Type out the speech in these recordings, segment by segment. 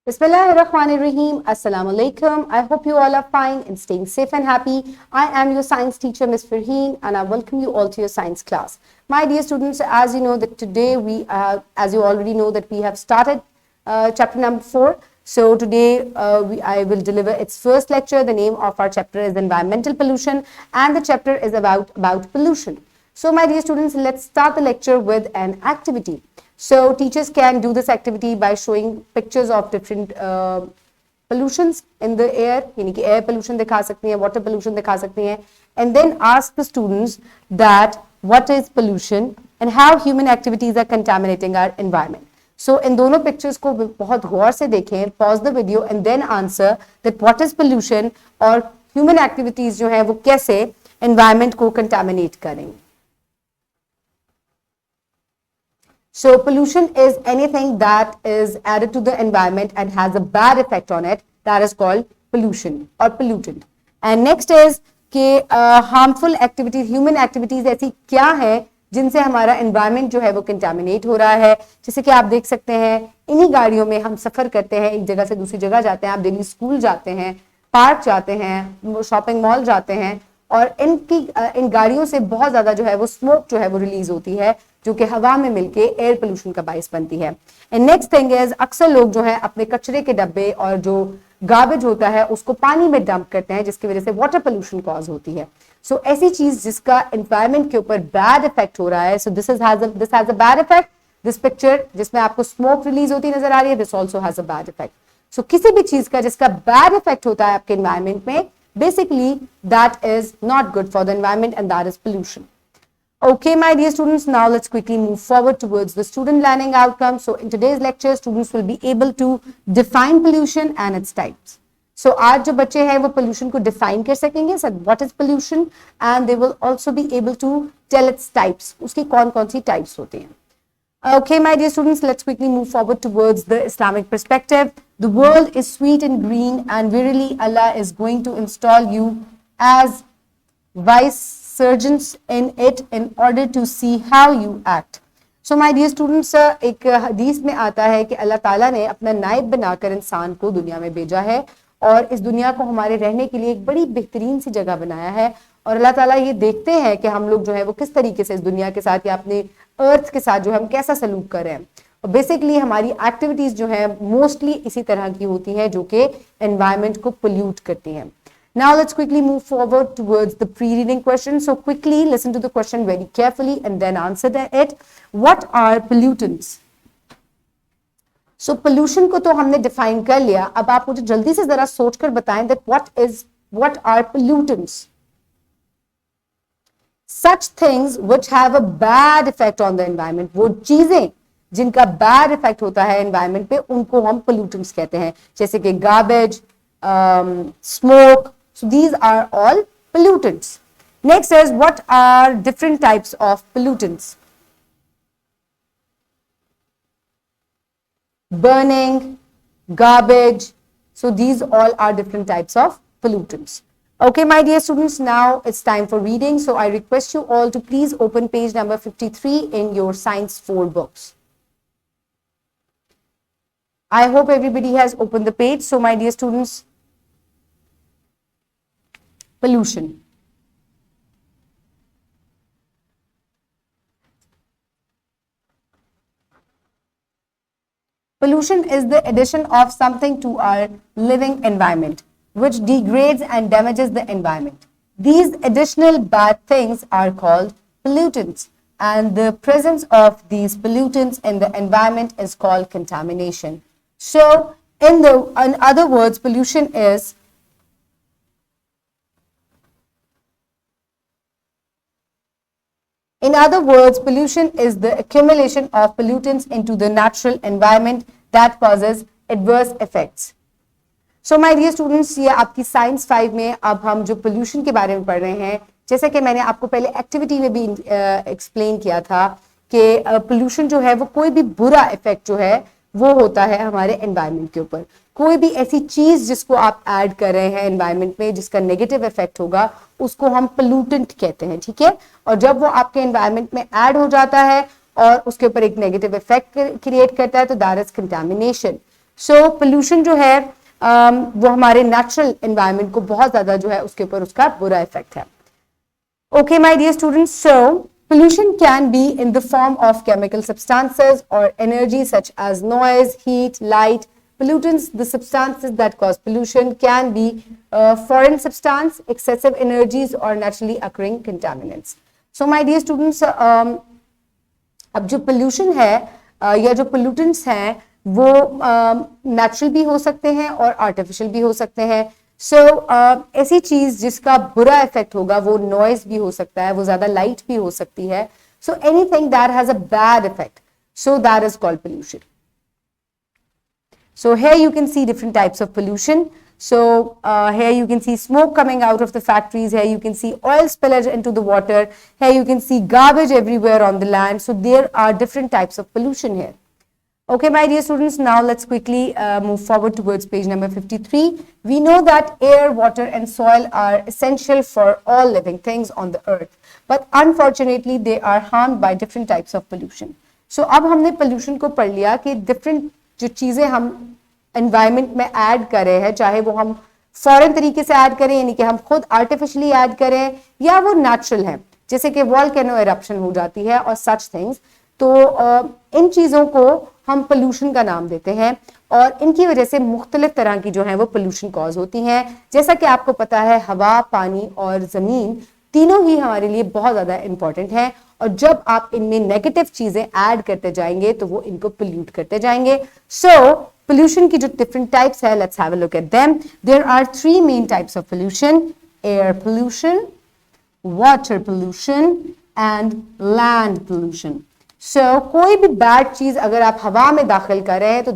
Bismillahirrahmanirrahim. Assalamu alaikum. I hope you all are fine and staying safe and happy. I am your science teacher, Ms. Farheen, and I welcome you all to your science class. My dear students, as you know that today as you already know that we have started chapter number 4. So today I will deliver its first lecture. The name of our chapter is environmental pollution, and the chapter is about pollution. So my dear students, let's start the lecture with an activity. So teachers can do this activity by showing pictures of different pollutions in the air, यानी कि air pollution दिखा सकती हैं, water pollution दिखा सकती हैं, and then ask the students that what is pollution and how human activities are contaminating our environment. So इन दोनों pictures को बहुत गौर से देखें, pause the video and then answer that what is pollution और human activities जो है वो कैसे environment को contaminate करेंगे. So pollution is anything that is added to the environment and has a bad effect on it. That is called pollution or pollutant. And next is कि harmful activities, human activities ऐसी क्या है जिनसे हमारा environment जो है वो contaminate हो रहा है. जैसे कि आप देख सकते हैं इन्हीं गाड़ियों में हम सफर करते हैं, एक जगह से दूसरी जगह जाते हैं, आप डेली स्कूल जाते हैं, पार्क जाते हैं, शॉपिंग मॉल जाते हैं और इन गाड़ियों से बहुत ज्यादा जो है वो स्मोक जो है वो रिलीज होती है जो कि हवा में मिलके एयर पोल्यूशन का बायस बनती है. एंड नेक्स्ट थिंग इज अक्सर लोग जो है अपने कचरे के डब्बे और जो गार्बेज होता है उसको पानी में डंप करते हैं जिसकी वजह से वाटर पोल्यूशन कॉज होती है. सो ऐसी चीज जिसका एनवायरमेंट के ऊपर बैड इफेक्ट हो रहा है. So this has a bad effect. This picture जिसमें आपको स्मोक रिलीज होती नजर आ रही है, this also has a bad effect. So किसी भी चीज का जिसका बैड इफेक्ट होता है आपके एनवायरमेंट में, basically that is not good for the environment and that is pollution. Okay, my dear students, now let's quickly move forward towards the student learning outcomes. So in today's lecture, students will be able to define pollution and its types. So आज जो बच्चे हैं वो pollution को define कर सकेंगे, so what is pollution, and they will also be able to tell its types. उसकी कौन-कौन सी types होती हैं. Okay, my dear students, let's quickly move forward towards the Islamic perspective. The world is sweet and green, and verily Allah is going to install you as vicegerents in it in order to see how you act. So, my dear students, एक हदीस में आता है कि अल्लाह ताला ने अपना नायब बनाकर इंसान को दुनिया में भेजा है और इस दुनिया को हमारे रहने के लिए एक बड़ी बेहतरीन सी जगह बनाया है. और अल्लाह ताला ये देखते हैं कि हम लोग जो है वो किस तरीके से इस दुनिया के साथ या अपने अर्थ के साथ जो है हम कैसा सलूक कर रहे हैं. और बेसिकली हमारी एक्टिविटीज जो है मोस्टली इसी तरह की होती हैं जो कि एनवायरनमेंट को पोल्यूट करती हैं. Now let's quickly move forward towards the pre-reading question. So quickly listen to the question very carefully and then answer it. What are pollutants? So pollution को तो हमने define कर लिया. अब आप मुझे जल्दी से जरा सोचकर बताएं that what are pollutants? Such things which have a bad effect on the environment. वो चीजें जिनका बैड इफेक्ट होता है एनवायरनमेंट पे उनको हम पोल्यूटेंट्स कहते हैं, जैसे कि garbage, smoke. So these are all pollutants. Next is what are different types of pollutants. Burning, garbage. So these all are different types of pollutants. Okay, my dear students, now it's time for reading. So I request you all to please open page number 53 in your Science 4 books. I hope everybody has opened the page. So my dear students, pollution. Pollution is the addition of something to our living environment which degrades and damages the environment. These additional bad things are called pollutants, and the presence of these pollutants in the environment is called contamination. So, in other words, pollution is the accumulation of pollutants into the natural environment that causes adverse effects. So my dear students, ये आपकी science 5 में अब हम जो pollution के बारे में पढ़ रहे हैं, जैसे कि मैंने आपको पहले एक्टिविटी में भी एक्सप्लेन किया था कि पोल्यूशन जो है वो कोई भी बुरा इफेक्ट जो है वो होता है हमारे एनवायरनमेंट के ऊपर. कोई भी ऐसी चीज जिसको आप ऐड कर रहे हैं एनवायरनमेंट में जिसका नेगेटिव इफेक्ट होगा उसको हम पोल्यूटेंट कहते हैं, ठीक है. और जब वो आपके एनवायरनमेंट में ऐड हो जाता है और उसके ऊपर एक नेगेटिव इफेक्ट क्रिएट करता है तो that is contamination. So pollution जो है वो हमारे नेचुरल एनवायरनमेंट को बहुत ज्यादा जो है उसके ऊपर उसका बुरा इफेक्ट है. Okay, my dear students, so pollution can be in the form of chemical substances or energy such as noise, heat, light. Pollutants, the substances that cause pollution, can be foreign substance, excessive energies or naturally occurring contaminants. So, my dear students, अब जो pollution है या जो pollutants हैं वो natural भी हो सकते हैं और artificial भी हो सकते हैं. सो ऐसी चीज जिसका बुरा इफेक्ट होगा वो नॉइज भी हो सकता है, वो ज्यादा लाइट भी हो सकती है. So anything that has a bad effect, so that is called pollution. So here you can see different types of pollution. So here you can see smoke coming out of the factories. Here you can see oil spillage into the water. Here you can see garbage everywhere on the land. So there are different types of pollution here. Okay, my dear students, now let's quickly move forward towards page number 53. We know that air, water and soil are essential for all living things on the earth. But unfortunately, they are harmed by different types of pollution. So अब हमने pollution को पढ़ लिया कि different जो चीजें हम environment में add कर रहे हैं, चाहे वो हम foreign तरीके से add करें, यानी कि हम खुद artificially add करें, या वो natural है, जैसे कि volcano eruption हो जाती है और such things. तो इन चीजों को हम पोल्यूशन का नाम देते हैं और इनकी वजह से मुख्तलिफ तरह की जो है वो पोल्यूशन कॉज होती हैं. जैसा कि आपको पता है, हवा, पानी और जमीन तीनों ही हमारे लिए बहुत ज्यादा इंपॉर्टेंट हैं और जब आप इनमें नेगेटिव चीजें ऐड करते जाएंगे तो वो इनको पोल्यूट करते जाएंगे. सो पोल्यूशन की जो डिफरेंट टाइप्स है, let's have a look at them. There are 3 main types of pollution: air pollution, water pollution and land pollution. So, कोई भी बैड चीज अगर आप हवा में दाखिल कर रहे हैं तो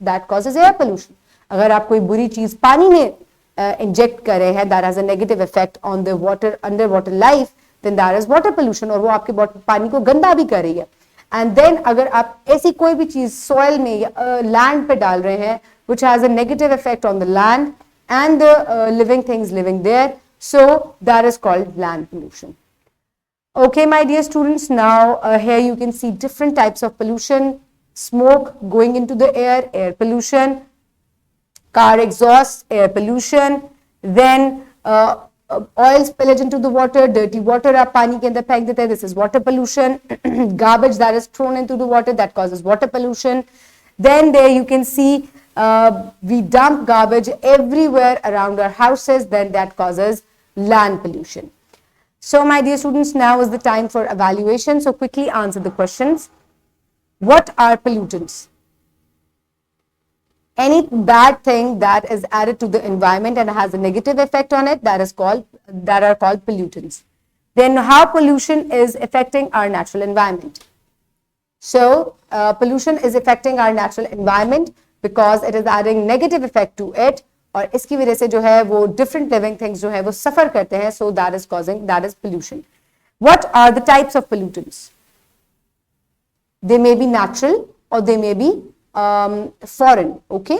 that causes air pollution. अगर आप कोई बुरी चीज पानी में इंजेक्ट कर रहे हैं, that has a negative effect on the water, underwater life, then that is water pollution और वो आपके पानी को गंदा भी कर रही है. And then अगर आप ऐसी कोई भी चीज सॉइल में या लैंड पे डाल रहे हैं which has a negative effect on the land and the living things living there, so that is called land pollution. Okay, my dear students, now here you can see different types of pollution: smoke going into the air, air pollution; car exhaust, air pollution; then oil spillage into the water, dirty water आप पानी के अंदर फेंक देते हैं, this is water pollution. Garbage that is thrown into the water, that causes water pollution. Then there you can see we dump garbage everywhere around our houses, then that causes land pollution. So, my dear students, now is the time for evaluation. So, quickly answer the questions. What are pollutants? Any bad thing that is added to the environment and has a negative effect on it, that are called pollutants. Then, how pollution is affecting our natural environment? So, pollution is affecting our natural environment because it is adding negative effect to it. और इसकी वजह से जो है वो different living things जो है वो सफर करते हैं. So that is pollution. What are the types of pollutants? They may be natural or they may be foreign. Okay,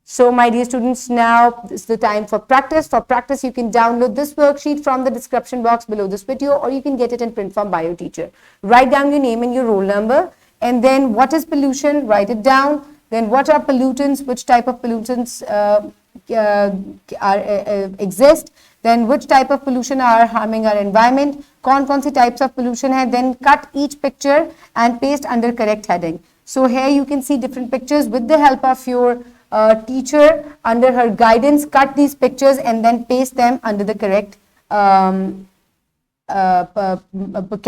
so my dear students, now is the time for practice. For practice, you can download this worksheet from the description box below this video, or you can get it in print from by your teacher. Write down your name and your roll number, and then what is pollution, write it down. Then what are pollutants, which type of pollutants exist, then which type of pollution are harming our environment, कौन सी types of pollution है, then cut each picture and paste under correct heading. So here you can see different pictures. With the help of your teacher, under her guidance, cut these pictures and then paste them under the correct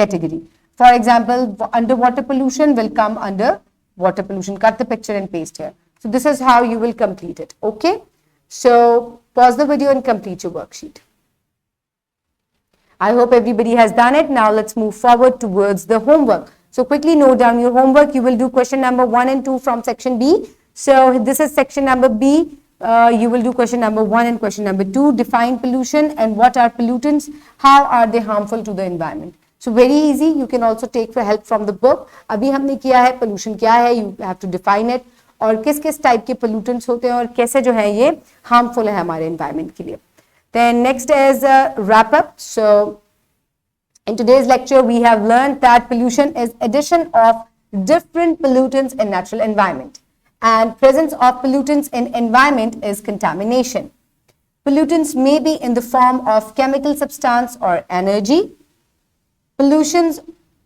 category. For example, underwater pollution will come under water pollution. Cut the picture and paste here. So this is how you will complete it. Okay. So pause the video and complete your worksheet. I hope everybody has done it. Now let's move forward towards the homework. So quickly note down your homework. You will do question number 1 and 2 from section B. So this is section number B. You will do question number 1 and question number 2. Define pollution and what are pollutants? How are they harmful to the environment? So very easy. You can also take for help from the book. अभी हमने किया है pollution क्या है. You have to define it. और किस type के pollutants होते हैं और कैसे जो है ये harmful है हमारे environment के लिए. Then next is wrap up. So in today's lecture we have learned that pollution is addition of different pollutants in natural environment, and presence of pollutants in environment is contamination. Pollutants may be in the form of chemical substance or energy. Pollutions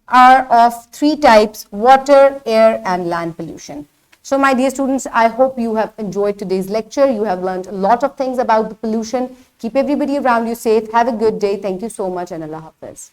are of three types: water, air, and land pollution. So my dear students, I hope you have enjoyed today's lecture. You have learned a lot of things about the pollution. Keep everybody around you safe. Have a good day. Thank you so much, and Allah Hafiz.